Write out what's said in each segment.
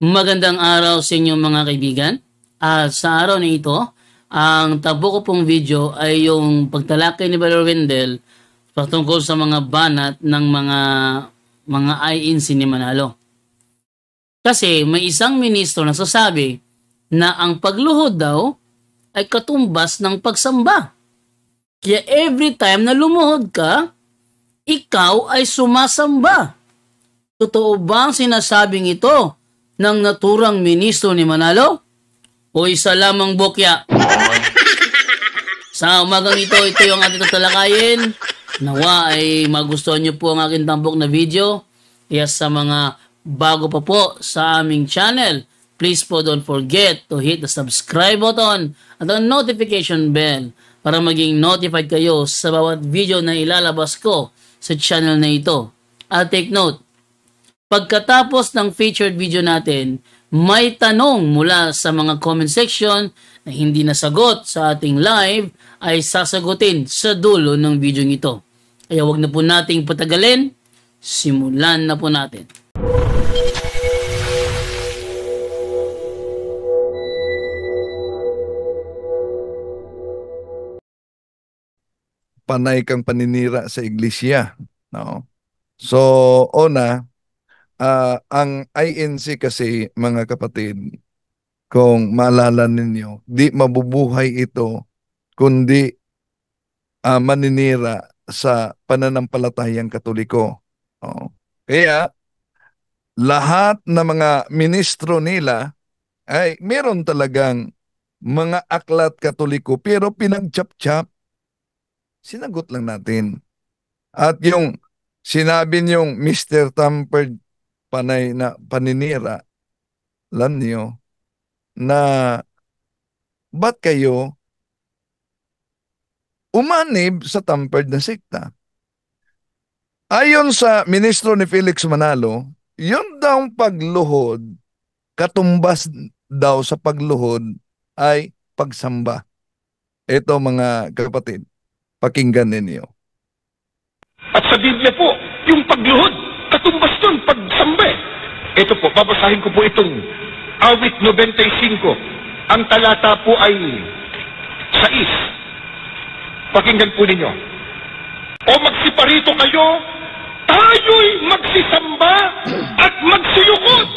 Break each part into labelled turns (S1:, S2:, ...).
S1: Magandang araw sa inyo mga kaibigan. At sa araw na ito, ang tabo ko pong video ay yung pagtalakay ni Brother Wendell patungkol sa mga banat ng mga INC ni Manalo. Kasi may isang ministro na sasabi na ang pagluhod daw ay katumbas ng pagsamba. Kaya every time na lumuhod ka, ikaw ay sumasamba. Totoo ba ang sinasabing ito ng naturang ministro ni Manalo? O isa lamang bokya? Sa umagang ito yung ating tatalakayin. Nawa ay magustuhan niyo po ang aking tambok na video. Yes, sa mga bago pa po sa aming channel, please po don't forget to hit the subscribe button at ang notification bell para maging notified kayo sa bawat video na ilalabas ko sa channel na ito. At take note, pagkatapos ng featured video natin, may tanong mula sa mga comment section na hindi nasagot sa ating live ay sasagutin sa dulo ng video ito. Kaya wag na po nating patagalin, simulan na po natin.
S2: Panay kang paninira sa iglesia, no? So, ang INC kasi, mga kapatid, kung maalala ninyo, di mabubuhay ito kundi maninira sa pananampalatayang Katoliko. No? Kaya, lahat ng mga ministro nila ay meron talagang mga aklat Katoliko pero pinagchap-chap. Sinagot lang natin. At yung sinabi niyong Mr. Tampered panay na paninira, alam niyo, na ba't kayo umanib sa tampered na sekta? Ayon sa ministro ni Felix Manalo, yun daw pagluhod, katumbas daw sa pagluhod ay pagsamba. Ito mga kapatid, pakinggan ninyo.
S3: At sa Biblia po, yung pagluhod, katumbas nun, pagsamba. Ito po, babasahin ko po itong Awit 95. Ang talata po ay 6. Pakinggan po ninyo. O magsiparito kayo, tayo'y magsisamba at magsiyukod.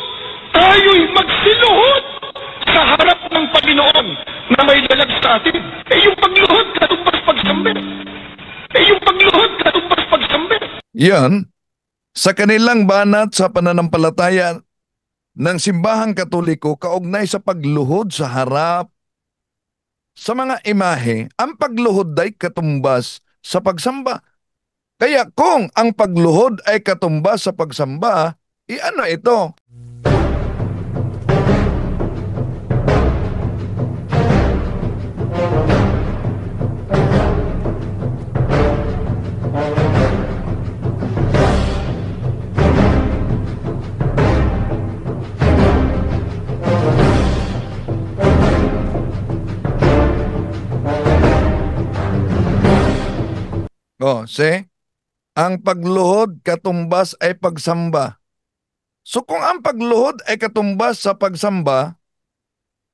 S3: Tayo'y magsiluhod sa harap ng Panginoon na may lalag sa atin. Yung pagluhod, katumbas pagsamba. Yung pagluhod, katumbas pagsamba.
S2: Yan, sa kanilang banat sa pananampalataya ng simbahang Katoliko kaugnay sa pagluhod sa harap sa mga imahe, ang pagluhod ay katumbas sa pagsamba. Kaya kung ang pagluhod ay katumbas sa pagsamba, ano ito? Ang pagluhod katumbas ay pagsamba. So kung ang pagluhod ay katumbas sa pagsamba,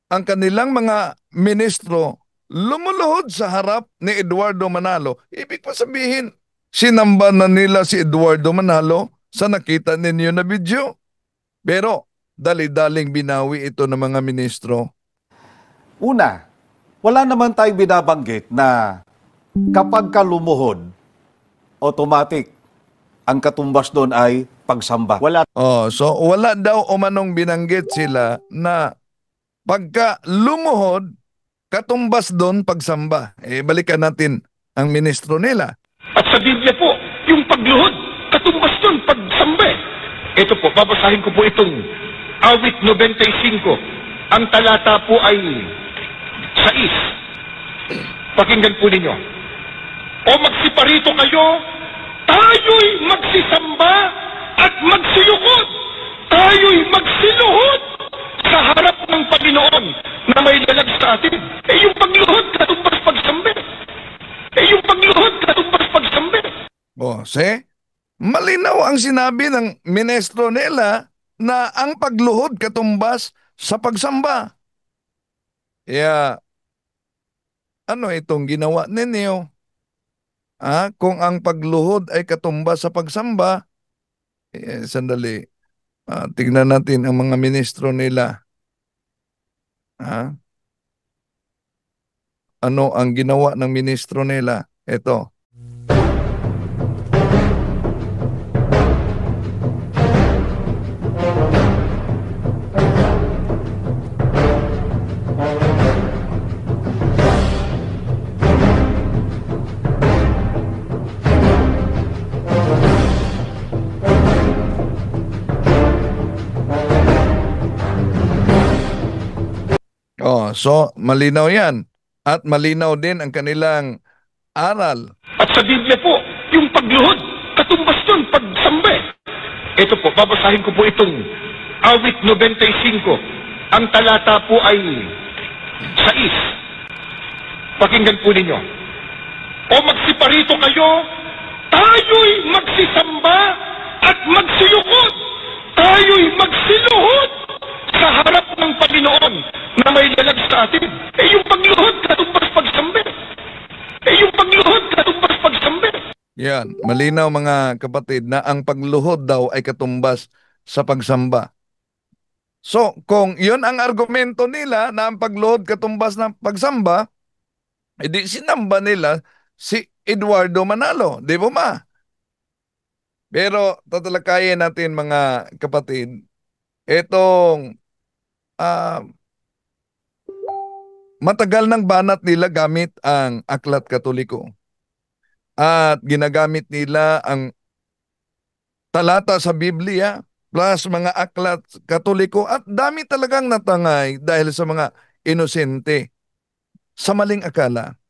S2: ang kanilang mga ministro lumuluhod sa harap ni Eduardo Manalo. Ibig pa sabihin, sinamba na nila si Eduardo Manalo sa nakita ninyo na video. Pero dali-daling binawi ito ng mga ministro.
S4: Una, wala naman tayong binabanggit na kapag ka lumuhod, automatic, ang katumbas doon ay pagsamba. Wala.
S2: So wala daw umanong binanggit sila na pagka lumuhod, katumbas doon pagsamba. Balikan natin ang ministro nila.
S3: At sa Biblia po, yung pagluhod, katumbas doon pagsamba. Ito po, babasahin ko po itong Awit 95. Ang talata po ay 6. Pakinggan po ninyo. O magsiparito kayo, tayo'y magsisamba at magsiyukod. Tayo'y magsiluhod sa harap ng Panginoon na may lalag sa atin. Yung pagluhod, katumbas pagsamba. Yung pagluhod, katumbas pagsamba.
S2: Malinaw ang sinabi ng ministro nila na ang pagluhod katumbas sa pagsamba. Kaya, ano itong ginawa ninyo? Kung ang pagluhod ay katumbas sa pagsamba, sandali, tignan natin ang mga ministro nila. Ano ang ginawa ng ministro nila? Ito. So malinaw yan. At malinaw din ang kanilang aral.
S3: At sa Biblia po, yung pagluhod, katumbas nun, pagsamba. Ito po, babasahin ko po itong awit 95. Ang talata po ay 6. Pakinggan po ninyo. O magsiparito kayo, tayo'y magsisamba at magsiyukod. Tayo'y magsiluhod sa harap ng Panginoon na may lalag sa atin. Yung pagluhod, katumbas pagsamba. Yung pagluhod, katumbas pagsamba.
S2: Yan, malinaw mga kapatid na ang pagluhod daw ay katumbas sa pagsamba. So, kung yun ang argumento nila na ang pagluhod katumbas ng pagsamba, edi sinamba nila si Eduardo Manalo, di ba ma? Pero tatalakayin natin mga kapatid, itong matagal ng banat nila gamit ang Aklat Katoliko. At ginagamit nila ang talata sa Biblia plus mga aklat Katoliko at dami talagang natangay dahil sa mga inosente sa maling akala.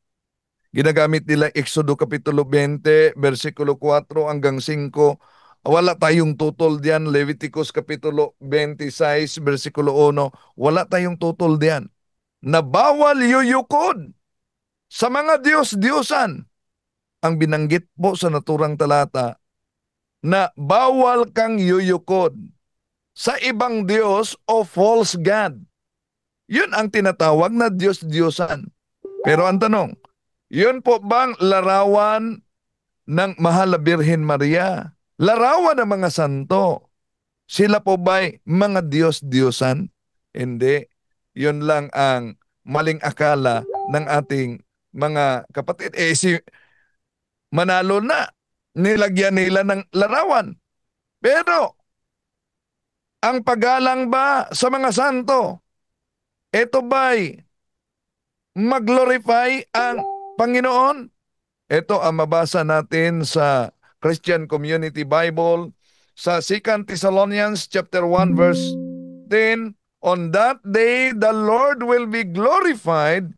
S2: Ginagamit nila Exodo Kapitulo 20, versikulo 4 hanggang 5. Wala tayong tutol diyan. Leviticus Kapitulo 26, versikulo 1. Wala tayong tutol diyan. Na bawal yuyukod sa mga Diyos-Diyosan. Ang binanggit po sa naturang talata na bawal kang yuyukod sa ibang Diyos o false God. Yun ang tinatawag na Diyos-Diyosan. Pero ang tanong, yun po bang larawan ng Mahal na Birhen Maria? Larawan ng mga santo? Sila po ba'y mga Diyos-Diyosan? Hindi. Yun lang ang maling akala ng ating mga kapatid. Si Manalo na, nilagyan nila ng larawan. Pero, ang paggalang ba sa mga santo, ito ba'y mag-glorify ang Panginoon? Ito ang mabasa natin sa Christian Community Bible sa 2 Thessalonians chapter 1 verse 10. On that day, the Lord will be glorified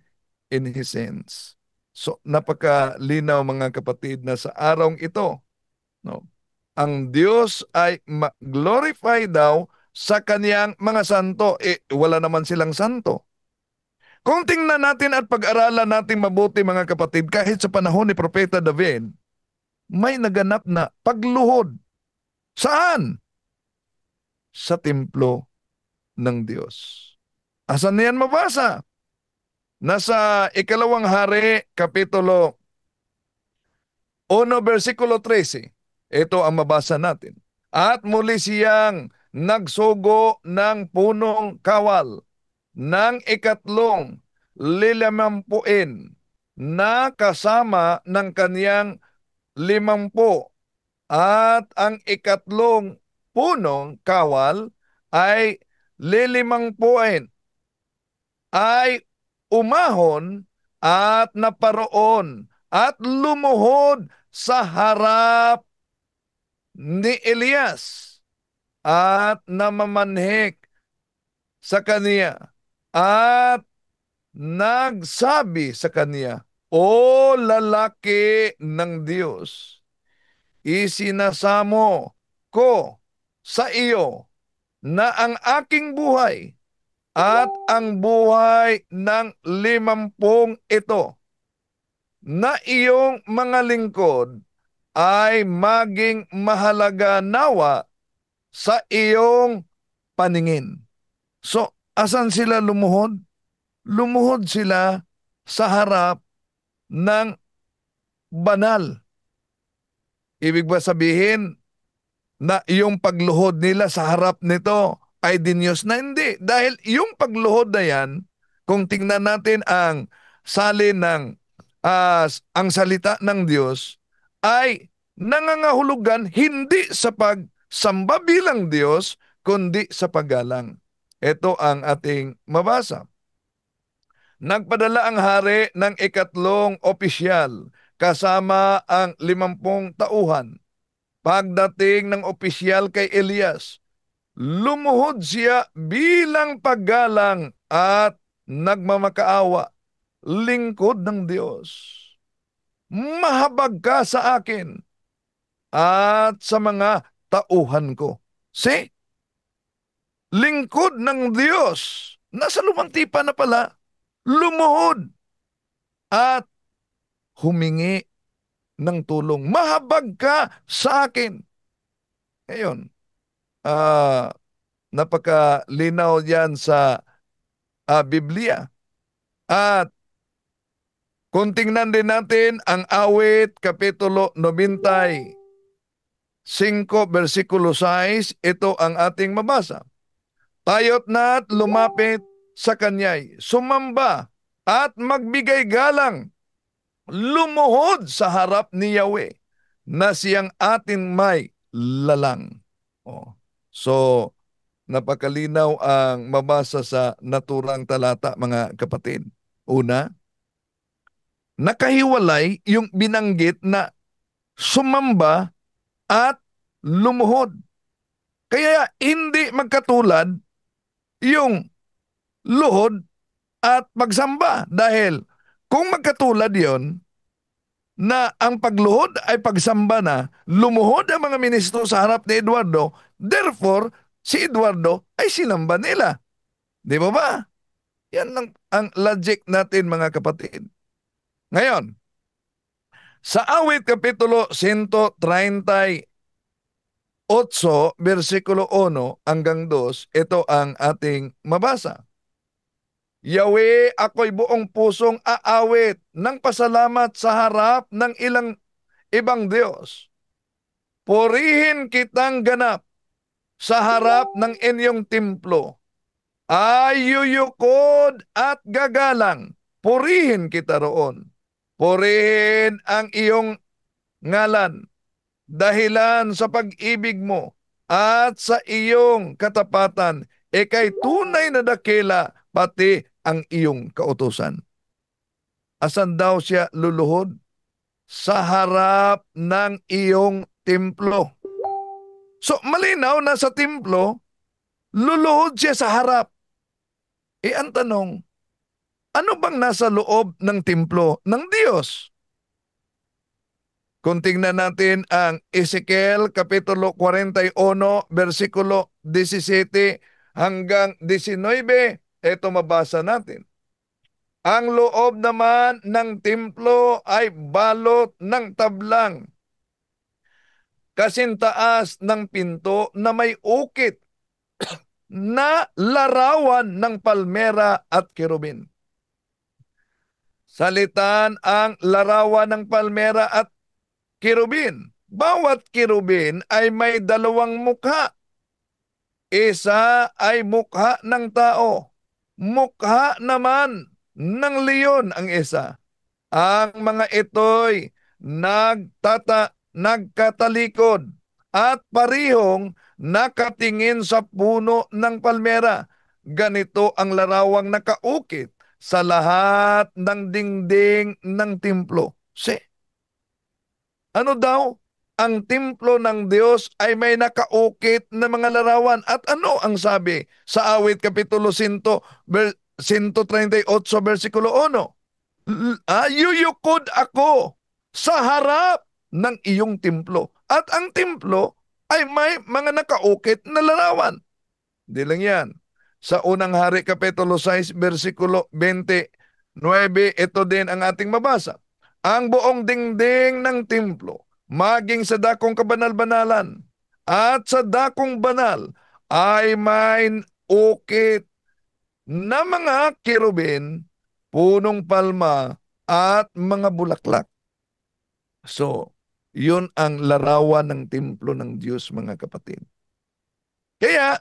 S2: in His saints. So, napakalinaw mga kapatid na sa araw ito, no, ang Diyos ay glorify daw sa kaniyang mga santo. Wala naman silang santo. Kung tingnan natin at pag-aralan natin mabuti mga kapatid, kahit sa panahon ni Propeta David, may naganap na pagluhod. Saan? Sa templo ng Diyos. Asan niyan mabasa? Nasa Ikalawang Hari, Kapitulo 1, versikulo 13. Ito ang mabasa natin. At muli siyang nagsugo ng punong kawal ng 50 na kasama ng kaniyang 50. At ang 3 punong kawal ay 50 ay umahon at naparoon at lumuhod sa harap ni Elias at namamanhik sa kaniya at nagsabi sa kaniya, O lalaki ng Diyos, isinasamo ko sa iyo na ang aking buhay at ang buhay ng 50 ito na iyong mga lingkod ay maging mahalaga nawa sa iyong paningin. So, asan sila lumuhod? Lumuhod sila sa harap ng banal. Ibig ba sabihin na yung pagluhod nila sa harap nito ay dinyos na? Hindi. Dahil yung pagluhod na yan, kung tingnan natin ang salin ng ang salita ng Diyos, ay nangangahulugan hindi sa pagsamba bilang Diyos, kundi sa paggalang. Ito ang ating mabasa. Nagpadala ang hari ng ikatlong opisyal kasama ang 50 tauhan. Pagdating ng opisyal kay Elias, lumuhod siya bilang paggalang at nagmamakaawa, lingkod ng Diyos. Mahabag ka sa akin at sa mga tauhan ko. See? Lingkod ng Diyos. Nasa lumang tipa na pala. Lumuhod at humingi ng tulong. Mahabag ka sa akin. Ngayon, napakalinaw yan sa Biblia. At kung tingnan din natin ang awit, Kapitulo 95, versikulo 6, ito ang ating mabasa. Tayo't na't lumapit sa kanya'y sumamba at magbigay galang, lumuhod sa harap ni Yahweh na siyang ating may lalang. So, napakalinaw ang mabasa sa naturang talata, mga kapatid. Una, nakahiwalay yung binanggit na sumamba at lumuhod. Kaya hindi magkatulad yung luhod at pagsamba. Dahil kung magkatulad yon na ang pagluhod ay pagsamba na, lumuhod ang mga ministro sa harap ni Eduardo, therefore, si Eduardo ay sinamba nila. Di ba ba? Yan ang logic natin, mga kapatid. Ngayon, sa awit Kapitulo 138, versikulo 1 hanggang 2, ito ang ating mabasa. Yahweh, ako'y buong pusong aawit ng pasalamat sa harap ng ibang Diyos. Purihin kitang ganap sa harap ng inyong templo. Ayuyukod at gagalang, purihin kita roon. Purihin ang iyong ngalan, dahilan sa pag-ibig mo at sa iyong katapatan, ikay tunay na dakila pati ang iyong kautusan. Asan daw siya luluhod? Sa harap ng iyong templo. So malinaw na sa templo, luluhod siya sa harap. Ang tanong, ano bang nasa loob ng templo ng Diyos? Kung tingnan natin ang Ezekiel Kapitulo 41, versikulo 17 hanggang 19, ito mabasa natin. Ang loob naman ng templo ay balot ng tablang, kasintaas ng pinto na may ukit na larawan ng palmera at kerubin. Salitan ang larawan ng palmera at kerubin. Bawat kerubin ay may 2 mukha. Isa ay mukha ng tao. Mukha naman ng leon ang isa. Ang mga ito'y nagkatalikod at parihong nakatingin sa puno ng palmera. Ganito ang larawang nakaukit sa lahat ng dingding ng templo. Ano daw? Ang templo ng Diyos ay may nakaukit na mga larawan. At ano ang sabi sa awit Kapitulo 138, versikulo 1? Yuyukod ako sa harap ng iyong templo. At ang templo ay may mga nakaukit na larawan. Hindi lang yan. Sa unang hari Kapitulo 6, versikulo 29, ito din ang ating mabasa. Ang buong dingding ng templo, maging sa dakong kabanal-banalan at sa dakong banal ay may ukit na mga kirubin, punong palma, at mga bulaklak. So, yun ang larawan ng templo ng Diyos, mga kapatid. Kaya,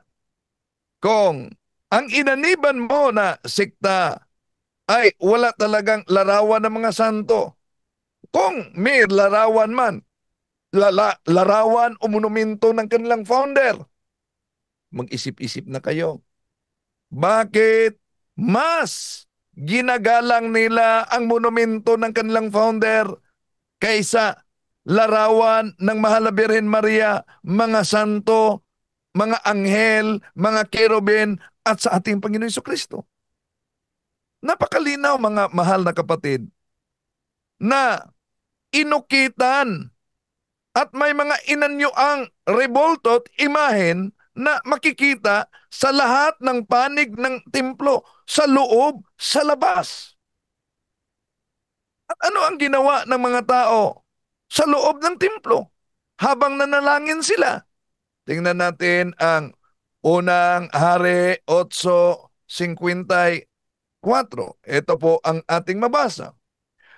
S2: kung ang inaniban mo na sikta ay wala talagang larawan ng mga santo, kung may larawan man, larawan o monumento ng kanilang founder, mag-isip-isip na kayo. Bakit mas ginagalang nila ang monumento ng kanilang founder kaysa larawan ng Mahal na Birhen Maria, mga santo, mga anghel, mga kerubin, at sa ating Panginoon Jesucristo? Napakalinaw, mga mahal na kapatid, na inukitan at may mga inanyuang reboltot, imahen na makikita sa lahat ng panig ng templo, sa loob, sa labas. At ano ang ginawa ng mga tao sa loob ng templo habang nanalangin sila? Tingnan natin ang unang Hari 8:54. Ito po ang ating mabasa.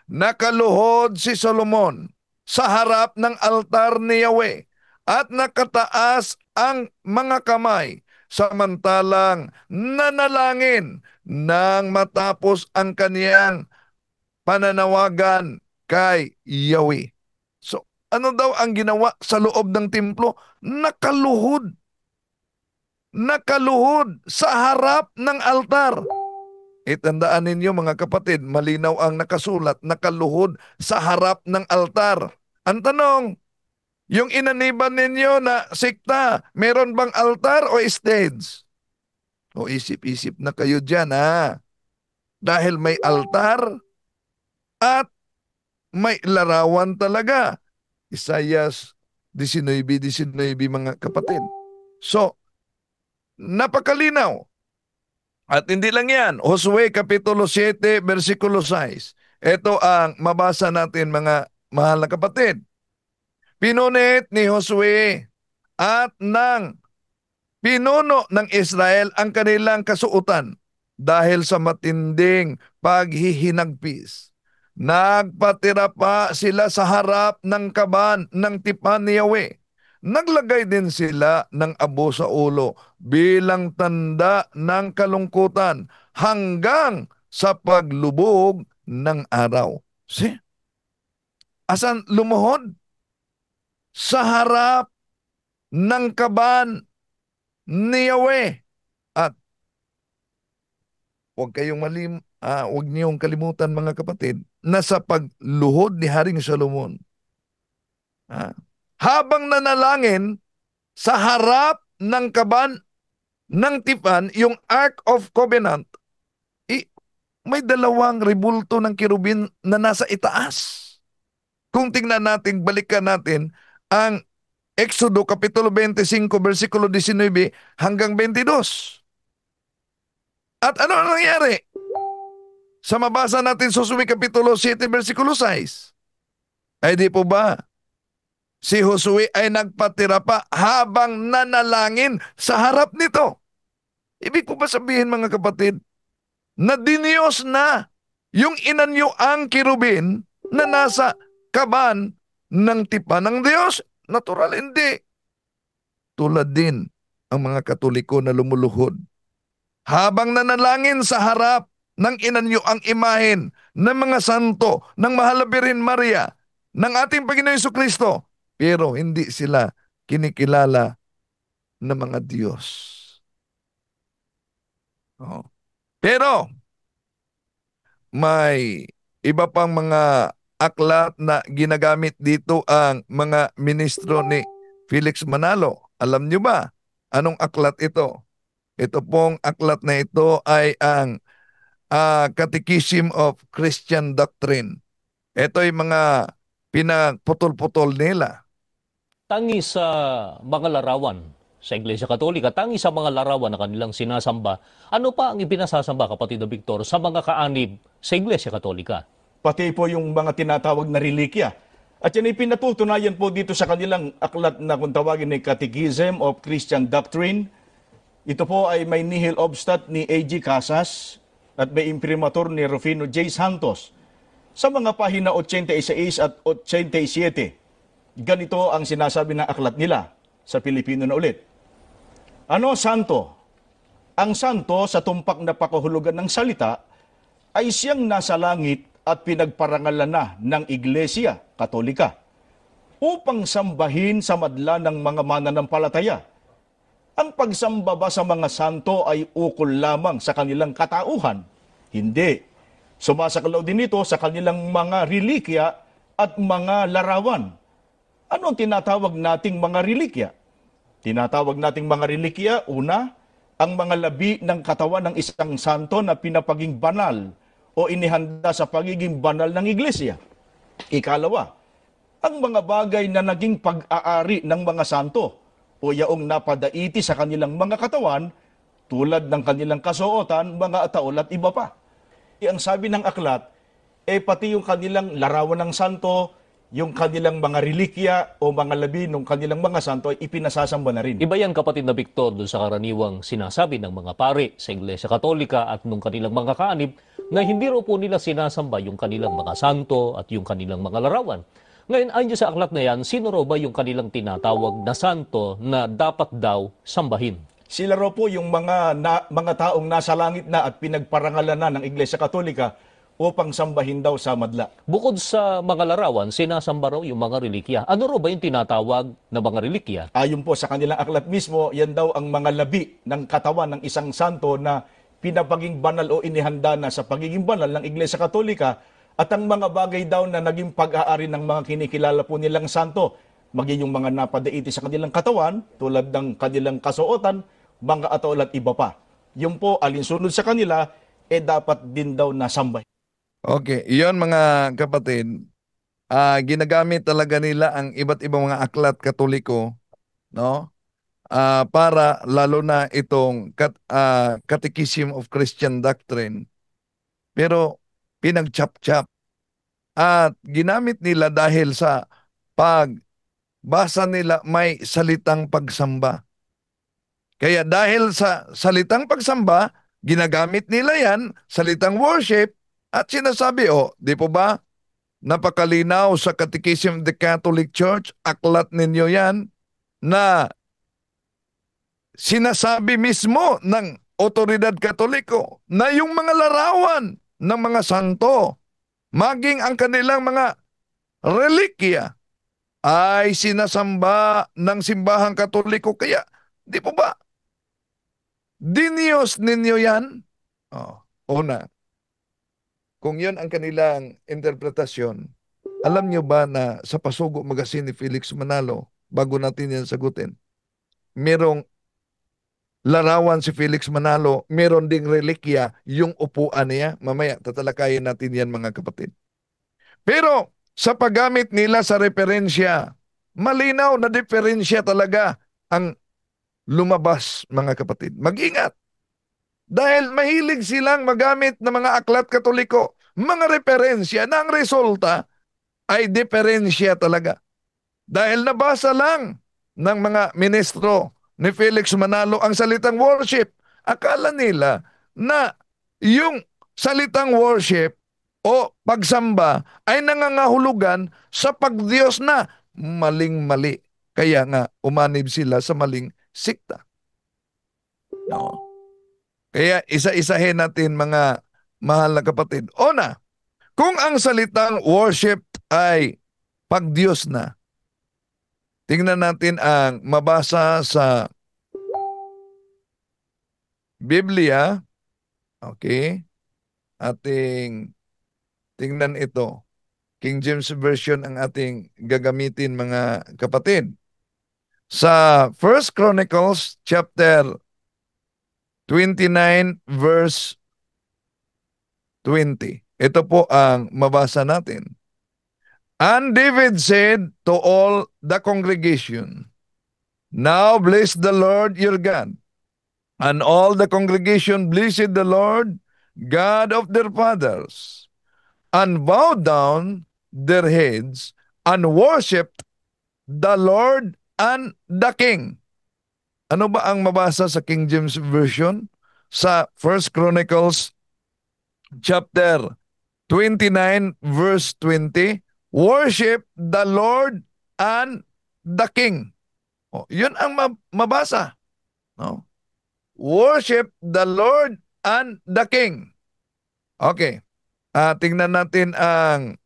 S2: Nakaluhod si Solomon sa harap ng altar ni Yahweh at nakataas ang mga kamay samantalang nanalangin nang matapos ang kaniyang pananawagan kay Yahweh. So, ano daw ang ginawa sa loob ng templo? Nakaluhod. Nakaluhod sa harap ng altar. Itandaan ninyo, mga kapatid, malinaw ang nakasulat, nakaluhod sa harap ng altar. Ang tanong, yung inaniban ninyo na sikta, meron bang altar o stage? O isip-isip na kayo dyan, ha? Dahil may altar at may larawan talaga. Isaias 19:19, mga kapatid. So, napakalinaw. At hindi lang yan, Josue Kapitulo 7, versikulo 6. Ito ang mabasa natin, mga mahal na kapatid. Pinunit ni Josue at ng pinuno ng Israel ang kanilang kasuotan dahil sa matinding paghihinagpis. Nagpatira pa sila sa harap ng kaban ng tipan ni Yahweh. Naglagay din sila ng abo sa ulo bilang tanda ng kalungkutan hanggang sa paglubog ng araw. See? Asan lumuhod? Sa harap ng kaban ni Yahweh. At huwag niyong kalimutan, mga kapatid, na sa pagluhod ni Haring Solomon, habang nanalangin sa harap ng kaban ng tipan, yung Ark of Covenant, may dalawang rebulto ng kirubin na nasa itaas. Kung tingnan natin, balikan natin ang Exodo Kapitulo 25, versikulo 19 hanggang 22. At ano ang nangyari? Sa mabasa natin sa Josue Kapitulo 7, versikulo 6, ay di po ba si Josue ay nagpatira pa habang nanalangin sa harap nito? Ibig po ba sabihin, mga kapatid, na diniyos na yung inanyuang kirubin na nasa kaban ng tipan ng Diyos? Natural, hindi. Tulad din ang mga Katoliko na lumuluhod habang nanalangin sa harap ng inanyuang imahen ng mga santo, ng Mahal na Birhen Maria, ng ating Panginoon Jesucristo, pero hindi sila kinikilala ng mga Diyos. Pero may iba pang mga aklat na ginagamit dito ang mga ministro ni Felix Manalo. Alam nyo ba anong aklat ito? Ito pong aklat na ito ay ang Catechism of Christian Doctrine. Ito ay mga pinagputol-putol nila.
S5: Tangi sa mga larawan sa Iglesia Katolika, tangi sa mga larawan na kanilang sinasamba, ano pa ang ipinasasamba, kapatid na Victor, sa mga kaanib sa Iglesia Katolika?
S6: Pati po yung mga tinatawag na relikya. At yan ay pinatutunayan po dito sa kanilang aklat na kung tawagin ay Catechism of Christian Doctrine. Ito po ay may nihil obstat ni A.G. Casas at may imprimatur ni Rufino J. Santos. Sa mga pahina 86 at 87, ganito ang sinasabi ng aklat nila sa Pilipino na ulit. Ano santo? Ang santo sa tumpak na pakahulugan ng salita ay siyang nasa langit at pinagparangalan na ng Iglesia Katolika upang sambahin sa madla ng mga mananampalataya. Ang pagsamba ba sa mga santo ay ukol lamang sa kanilang katauhan? Hindi. Sumasakalaw din ito sa kanilang mga relikya at mga larawan. Ano ang tinatawag nating mga relikya? Tinatawag nating mga relikya, una, ang mga labi ng katawan ng isang santo na pinapaging banal o inihanda sa pagiging banal ng iglesia. Ikalawa, ang mga bagay na naging pag-aari ng mga santo o yaong napadaiti sa kanilang mga katawan tulad ng kanilang kasuotan, mga ataol at iba pa. Ang sabi ng aklat, pati yung kanilang larawan ng santo, yung kanilang mga relikya o mga labi ng kanilang mga santo ay ipinasasamba na rin.
S5: Iba yan, kapatid na Victor, doon sa karaniwang sinasabi ng mga pari sa Iglesia Katolika at nung kanilang mga kaanib na hindi raw po nila sinasamba yung kanilang mga santo at yung kanilang mga larawan. Ngayon, ayon sa aklat na yan, sino raw ba yung kanilang tinatawag na santo na dapat daw sambahin?
S6: Sila raw po yung mga taong nasa langit na at pinagparangalan na ng Iglesia Katolika upang sambahin daw sa madla.
S5: Bukod sa mga larawan, sinasamba raw yung mga relikya. Ano raw ba yung tinatawag na mga relikya?
S6: Ayon po sa kanilang aklat mismo, yan daw ang mga labi ng katawan ng isang santo na pinapaging banal o inihanda na sa pagiging banal ng Iglesia Katolika at ang mga bagay daw na naging pag-aari ng mga kinikilala po nilang santo, maging yung mga napadaiti sa kanilang katawan, tulad ng kanilang kasuotan, mga ataol at iba pa. Yung po, alinsunod sa kanila, dapat din daw nasambay.
S2: Okay, iyon mga kapatid, ginagamit talaga nila ang iba't ibang mga aklat Katoliko, no? Para lalo na itong Catechism of Christian Doctrine. Pero pinagchap-chap at ginamit nila dahil sa pagbasa nila may salitang pagsamba. Kaya dahil sa salitang pagsamba, ginagamit nila yan, salitang worship, at sinasabi, di po ba, napakalinaw sa Catechism of the Catholic Church, aklat ninyo yan, na sinasabi mismo ng otoridad Katoliko na yung mga larawan ng mga santo, maging ang kanilang mga relikya, ay sinasamba ng simbahang Katoliko. Kaya, di po ba, diniyos ninyo yan? Una, kung yun ang kanilang interpretasyon, alam nyo ba na sa Pasugo Magazine ni Felix Manalo, bago natin yan sagutin, merong larawan si Felix Manalo, meron ding relikya yung upuan niya. Mamaya, tatalakayin natin yan mga kapatid. Pero sa paggamit nila sa referensya, malinaw na diferensya talaga ang lumabas mga kapatid. Mag-ingat. Dahil mahilig silang magamit ng mga aklat Katoliko, mga referensya na ang resulta ay diferensya talaga. Dahil nabasa lang ng mga ministro ni Felix Manalo ang salitang worship, akala nila na yung salitang worship o pagsamba ay nangangahulugan sa pagdiyos na. Maling-mali. Kaya nga umanib sila sa maling sikta. No. Kaya isa-isahin natin mga mahal na kapatid. Una, kung ang salitang worship ay pagdiyos na, tingnan natin ang mabasa sa Biblia. Okay? Ating tingnan ito. King James Version ang ating gagamitin mga kapatid. Sa 1 Chronicles chapter 29 verse 20. Ito po ang mabasa natin. And David said to all the congregation, Now bless the Lord your God. And all the congregation blessed the Lord, God of their fathers, and bowed down their heads and worshipped the Lord and the King. Ano ba ang mabasa sa King James Version? Sa First Chronicles chapter 29 verse 20, worship the Lord and the King. Oh, yun ang mabasa. No? Worship the Lord and the King. Okay. Tingnan natin ang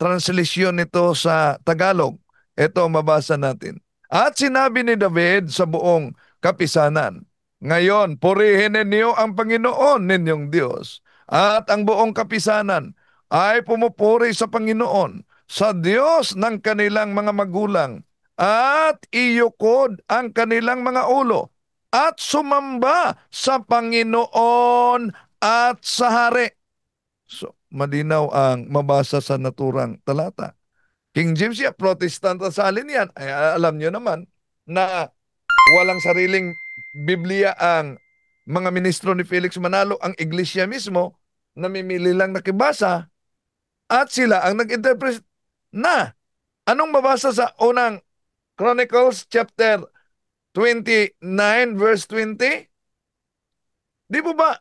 S2: translation nito sa Tagalog. Ito mabasa natin. At sinabi ni David sa buong kapisanan, ngayon, purihin ninyo ang Panginoon ninyong Diyos at ang buong kapisanan ay pumupuri sa Panginoon, sa Diyos ng kanilang mga magulang at iyukod ang kanilang mga ulo at sumamba sa Panginoon at sa hari. So, malinaw ang mabasa sa naturang talata. King James yan, Protestant asalin yan. Ay, alam nyo naman na walang sariling Biblia ang mga ministro ni Felix Manalo, ang iglesia mismo, namimili lang nakibasa at sila ang nag-interpret na. Anong mabasa sa unang Chronicles chapter 29 verse 20? Di po ba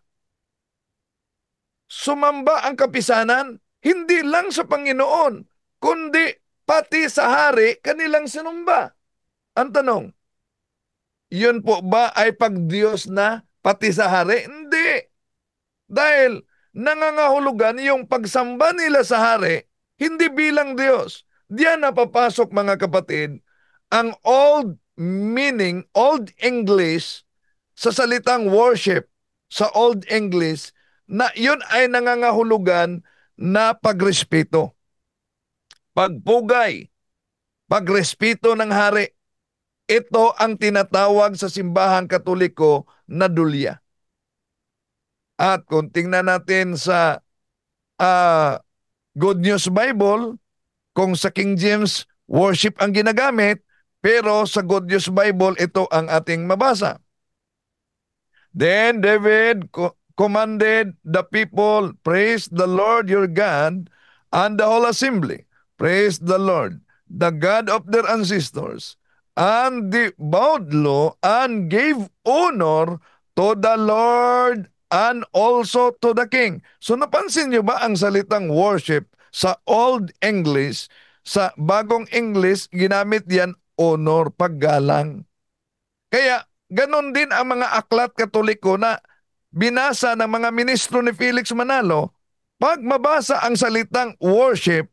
S2: sumamba ang kapisanan hindi lang sa Panginoon, kundi pati sa hari kanilang sinumba? Ang tanong, yun po ba ay pag-Diyos na pati sa hari? Hindi. Dahil nangangahulugan yung pagsamba nila sa hari, hindi bilang Diyos. Diyan napapasok mga kapatid, ang old meaning, old English, sa salitang worship, sa old English, na yun ay nangangahulugan na pagrespeto, pagpugay, pagrespeto ng hari. Ito ang tinatawag sa simbahang Katoliko na dulya. At kung tingnan natin sa Good News Bible, kung sa King James, worship ang ginagamit, pero sa Good News Bible, ito ang ating mabasa. Then David commanded the people, praise the Lord your God, and the whole assembly, praise the Lord, the God of their ancestors, and they bowed low and gave honor to the Lord and also to the King. So napansin niyo ba ang salitang worship sa Old English, sa Bagong English, ginamit yan honor, paggalang. Kaya ganon din ang mga aklat Katoliko na binasa ng mga ministro ni Felix Manalo. Pag mabasa ang salitang worship,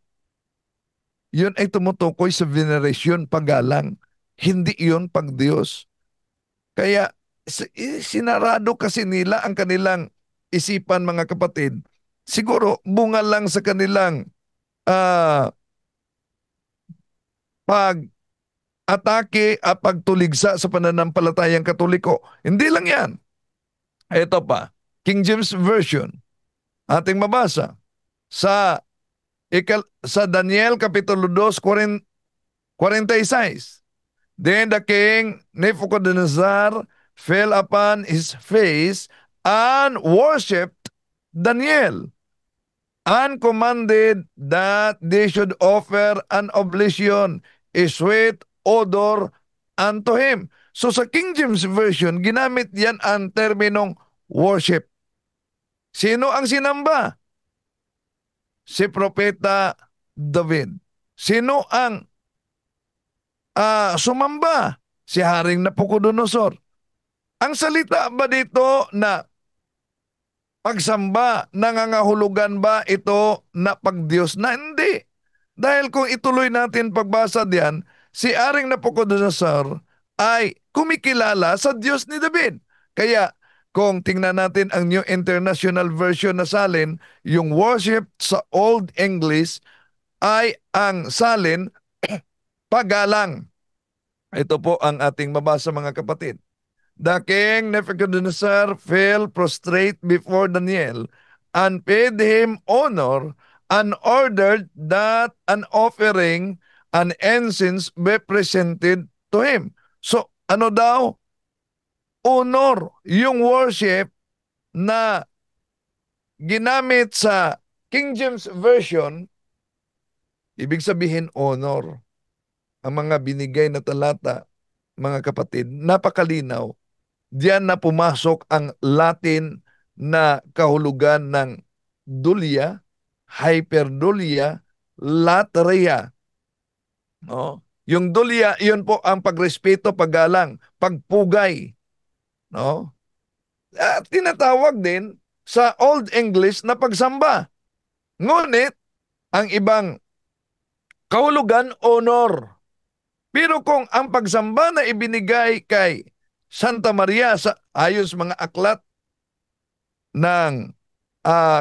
S2: yun ay tumutukoy sa veneration, paggalang. Hindi yun pag-Diyos. Kaya sinarado kasi nila ang kanilang isipan, mga kapatid. Siguro bunga lang sa kanilang pag-atake at pagtuligsa sa pananampalatayang Katoliko. Hindi lang yan. Ito pa, King James Version. Ating mabasa sa Daniel Kapitulo 2, 46. Then the king Nebuchadnezzar fell upon his face and worshipped Daniel and commanded that they should offer an oblation, a sweet odor unto him. So sa King James Version, ginamit yan ang terminong worship. Sino ang sinamba? Si Propeta David. Sino ang sumamba? Si Haring Nabucodonosor. Ang salita ba dito na pagsamba, nangangahulugan ba ito na pagdiyos na? Hindi. Dahil kung ituloy natin pagbasa diyan, si Haring Nabucodonosor ay kumikilala sa Diyos ni David. Kaya kung tingnan natin ang New International Version na salin, yung worship sa Old English ay ang salin paggalang. Ito po ang ating mabasa, mga kapatid. The king Nebuchadnezzar fell prostrate before Daniel and paid him honor and ordered that an offering and incense be presented to him. So, ano daw? Honor, yung worship na ginamit sa King James Version, ibig sabihin honor. Ang mga binigay na talata mga kapatid, napakalinaw. Diyan na pumasok ang Latin na kahulugan ng dulia, hyperdulia, latria. No? Yung dulia, yun po ang pagrespeto, paggalang, pagpugay. No? At tinatawag din sa Old English na pagsamba. Ngunit, ang ibang kahulugan, honor. Pero kung ang pagsamba na ibinigay kay Santa Maria sa ayon sa mga aklat ng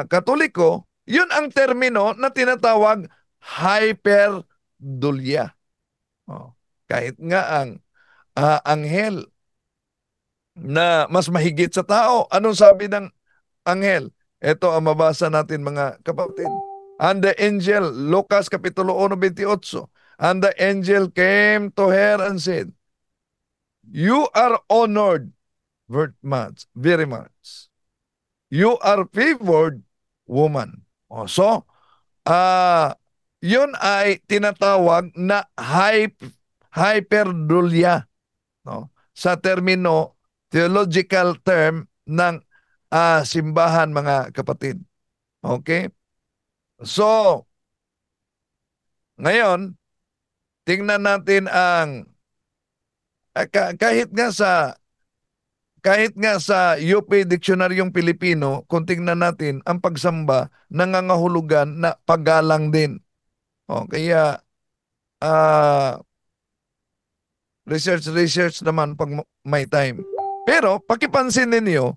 S2: Katoliko, yun ang termino na tinatawag hyperdulia. Oh. Kahit nga ang anghel na mas mahigit sa tao, anong sabi ng anghel? Ito ang mabasa natin mga kapatid. And the angel, Lucas Kapitulo 1:28, and the angel came to her and said, "You are honored very much. You are favored, woman." So, yun ay tinatawag na hyperdulia, no? Sa termino, theological term ng simbahan, mga kapatid. Okay? So, ngayon, tingnan natin ang kahit nga sa UP Diksionaryong Pilipino, kung tingnan natin ang pagsamba, nangangahulugan na paggalang din. Kaya research naman pag may time. Pero pakipansin ninyo,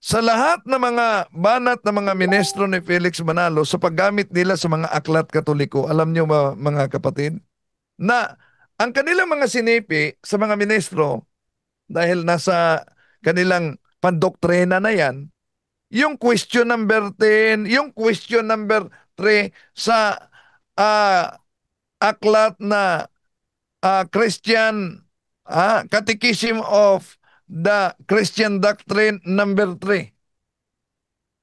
S2: sa lahat ng mga banat na mga ministro ni Felix Manalo sa paggamit nila sa mga aklat Katoliko, alam nyo ba mga kapatid, na ang kanilang mga sinipi sa mga ministro, dahil nasa kanilang pandoktrina na yan, yung question number 10, yung question number 3 sa aklat na Christian Catechism of the Christian Doctrine number 3.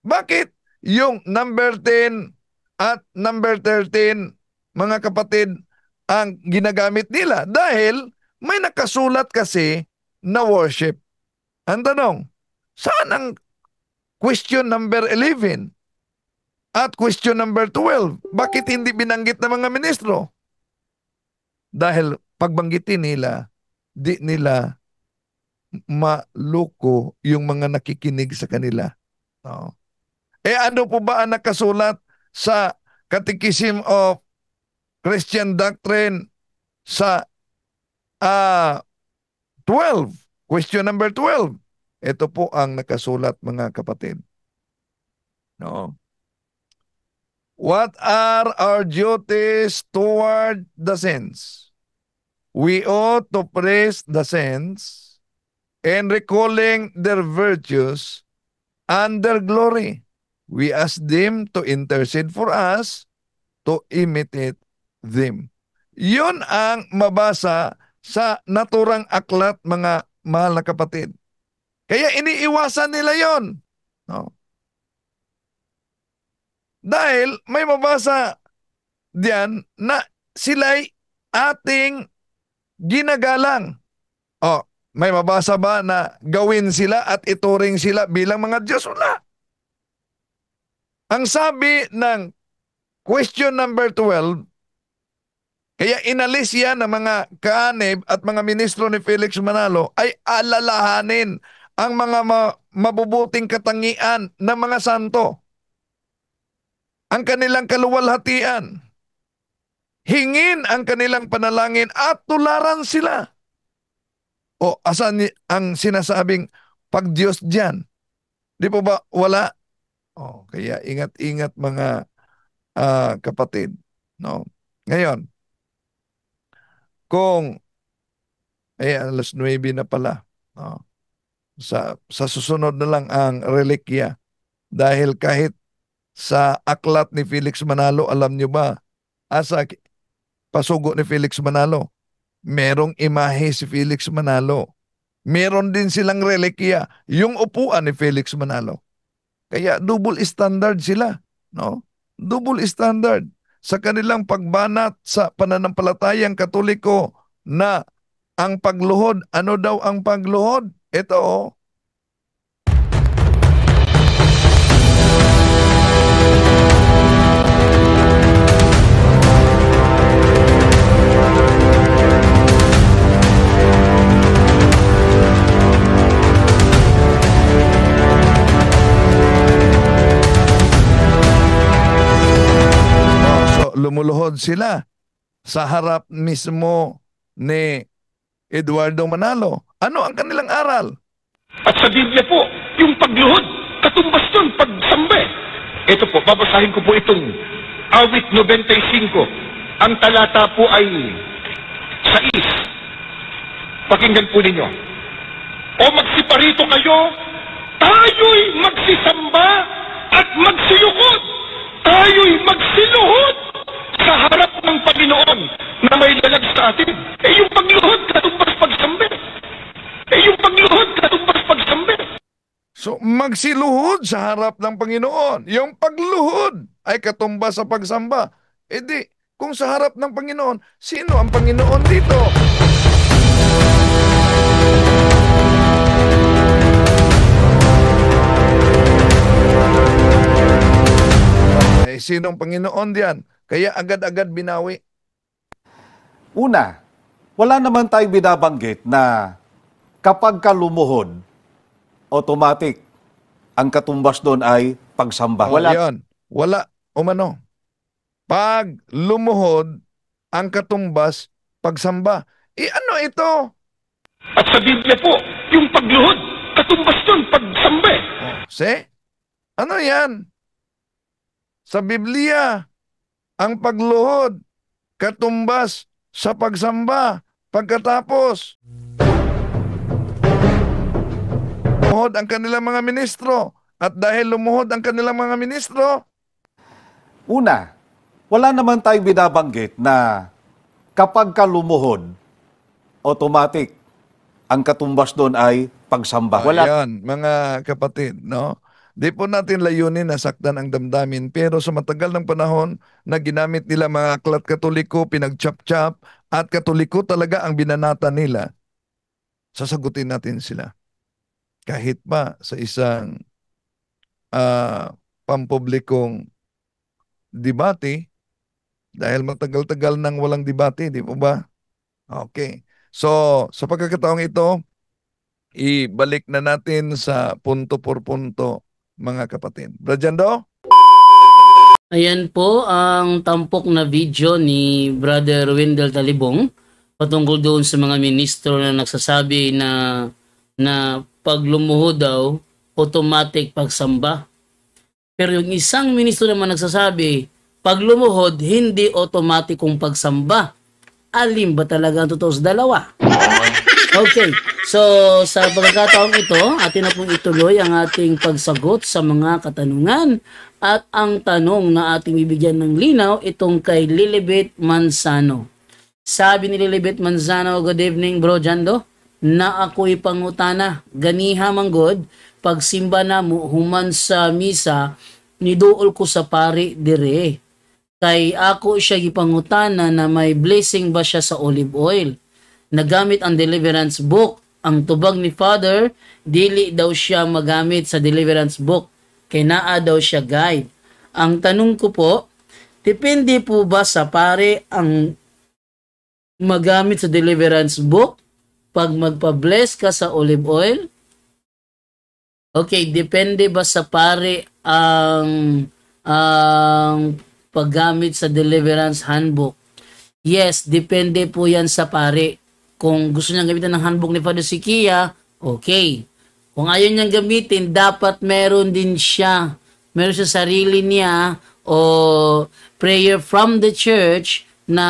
S2: Bakit yung number 10 at number 13, mga kapatid, ang ginagamit nila? Dahil may nakasulat kasi na worship. Ang tanong, saan ang question number 11 at question number 12? Bakit hindi binanggit ng mga ministro? Dahil pagbanggitin nila, di nila maluko yung mga nakikinig sa kanila. No? Ano po ba ang nakasulat sa Catechism of Christian Doctrine sa 12? Question number 12. Ito po ang nakasulat, mga kapatid. No? What are our duties toward the saints? We ought to praise the saints and recalling their virtues and their glory. We ask them to intercede for us to imitate them. Yun ang mabasa sa naturang aklat, mga mahal na kapatid. Kaya iniiwasan nila yon. No? Dahil may mabasa diyan na sila'y ating ginagalang. May mabasa ba na gawin sila at ituring sila bilang mga Diyos? Wala. Ang sabi ng question number 12, kaya inalis yan ng mga kaanib at mga ministro ni Felix Manalo, ay alalahanin ang mga mabubuting katangian ng mga santo, ang kanilang kaluwalhatian, hingin ang kanilang panalangin at tularan sila. Asan ang sinasabing pag-Diyos dyan? Di po ba wala? Kaya ingat-ingat, mga kapatid. No? Ngayon, kung alas 9 na pala, no? Sa susunod na lang ang relikya. Dahil kahit sa aklat ni Felix Manalo, alam nyo ba, sa pasugo ni Felix Manalo, merong imahe si Felix Manalo. Meron din silang relikya, yung upuan ni Felix Manalo. Kaya double standard sila, no? Double standard sa kanilang pagbanat sa pananampalatayang Katoliko na ang pagluhod. Ano daw ang pagluhod? Ito oh. Lumuluhod sila sa harap mismo ni Eduardo Manalo. Ano ang kanilang aral?
S3: At sa Biblia po, yung pagluhod, katumbas nun, pagsambe. Ito po, babasahin ko po itong awit 95. Ang talata po ay 6. Pakinggan po ninyo. O magsiparito kayo, tayo'y magsisamba at magsiyukod. Tayo'y magsiluhod sa harap ng Panginoon na may lalag sa atin. Yung pagluhod, katumbas pagsambe. Yung pagluhod, katumbas pagsambe.
S2: So, magsiluhod sa harap ng Panginoon. Yung pagluhod ay katumbas sa pagsamba. E di, kung sa harap ng Panginoon, sino ang Panginoon dito? Sinong Panginoon diyan? Kaya agad-agad binawi.
S4: Una, wala naman tayong binabanggit na kapag ka lumuhod, automatic, ang katumbas doon ay pagsamba.
S2: Wala. Yun. Wala. Umano. Pag lumuhod, ang katumbas, pagsamba. Ano ito?
S3: At sa Biblia po, yung pagluhod, katumbas doon, pagsambe.
S2: See? Ano yan? Sa Biblia, ang pagluhod, katumbas sa pagsamba. Pagkatapos, lumuhod ang kanilang mga ministro. At dahil lumuhod ang kanilang mga ministro,
S4: una, wala naman tayong binabanggit na kapag ka lumuhod, automatic, ang katumbas doon ay pagsamba.
S2: Ayan, mga kapatid, no? Di po natin layunin na saktan ang damdamin, pero sa matagal ng panahon na ginamit nila mga aklat Katoliko, pinag-chap-chap, at Katoliko talaga ang binanata nila, sasagutin natin sila. Kahit pa sa isang pampublikong debate, dahil matagal-tagal nang walang debate, di po ba? Okay. So, sa pagkakataong ito, ibalik na natin sa punto por punto, mga kapatid. Brajando?
S1: Ayan po ang tampok na video ni Brother Wendell Talibong patungkol doon sa mga ministro na nagsasabi na pag lumuhod daw, automatic pagsamba. Pero yung isang ministro naman nagsasabi, pag lumuhod, hindi automatikong pagsamba. Alin ba talaga ang totoo sa dalawa? Okay, so sa pagkakataong ito, atin na pong ituloy ang ating pagsagot sa mga katanungan at ang tanong na ating bibigyan ng linaw itong kay Lilibet Manzano. Sabi ni Lilibet Manzano, good evening bro Jando, na ako'y pangutana, ganiha manggod, pagsimba na mo human sa misa, niduol ko sa pari dire. Kay ako siya gipangutana na may blessing ba siya sa olive oil. Nagamit ang deliverance book. Ang tubag ni Father, dili daw siya magamit sa deliverance book. Kay naa daw siya guide. Ang tanong ko po, depende po ba sa pare ang magamit sa deliverance book pag magpa-bless ka sa olive oil? Okay, depende ba sa pare ang paggamit sa deliverance handbook? Yes, depende po yan sa pare. Kung gusto niyang gamitin ng handbook ni Father Sikia, okay. Kung ayaw niyang gamitin, dapat meron din siya. Meron siya sarili niya o prayer from the church na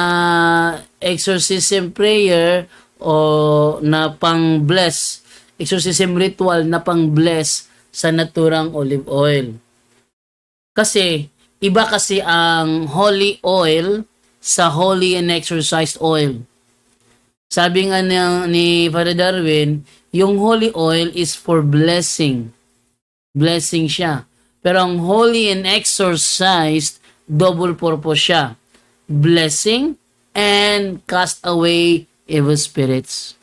S1: exorcism prayer o na pang-bless. Exorcism ritual na pang-bless sa naturang olive oil. Kasi, iba kasi ang holy oil sa holy and exorcised oil. Sabi nga ni Father Darwin, yung holy oil is for blessing. Blessing siya. Pero ang holy and exorcised, double purpose siya. Blessing and cast away evil spirits.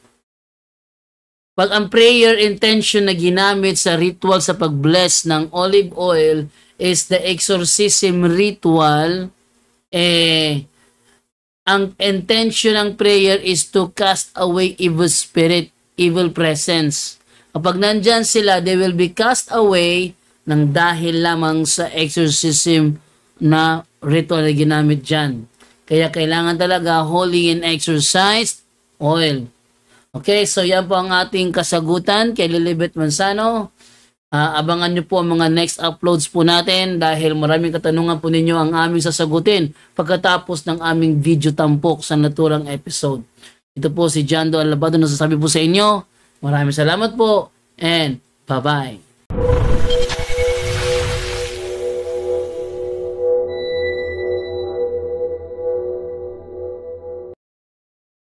S1: Pag ang prayer intention na ginamit sa ritual sa pag-bless ng olive oil is the exorcism ritual, ang intention ng prayer is to cast away evil spirit, evil presence. Kapag nandyan sila, they will be cast away ng dahil lamang sa exorcism na ritual na ginamit dyan. Kaya kailangan talaga holy and exorcised oil. Okay, so yan po ang ating kasagutan kay Lilibet Manzano. Abangan nyo po ang mga next uploads po natin dahil maraming katanungan po ninyo ang aming sasagutin pagkatapos ng aming video tampok sa naturang episode. Ito po si Jando Alabado na sasabi po sa inyo. Maraming salamat po and bye-bye.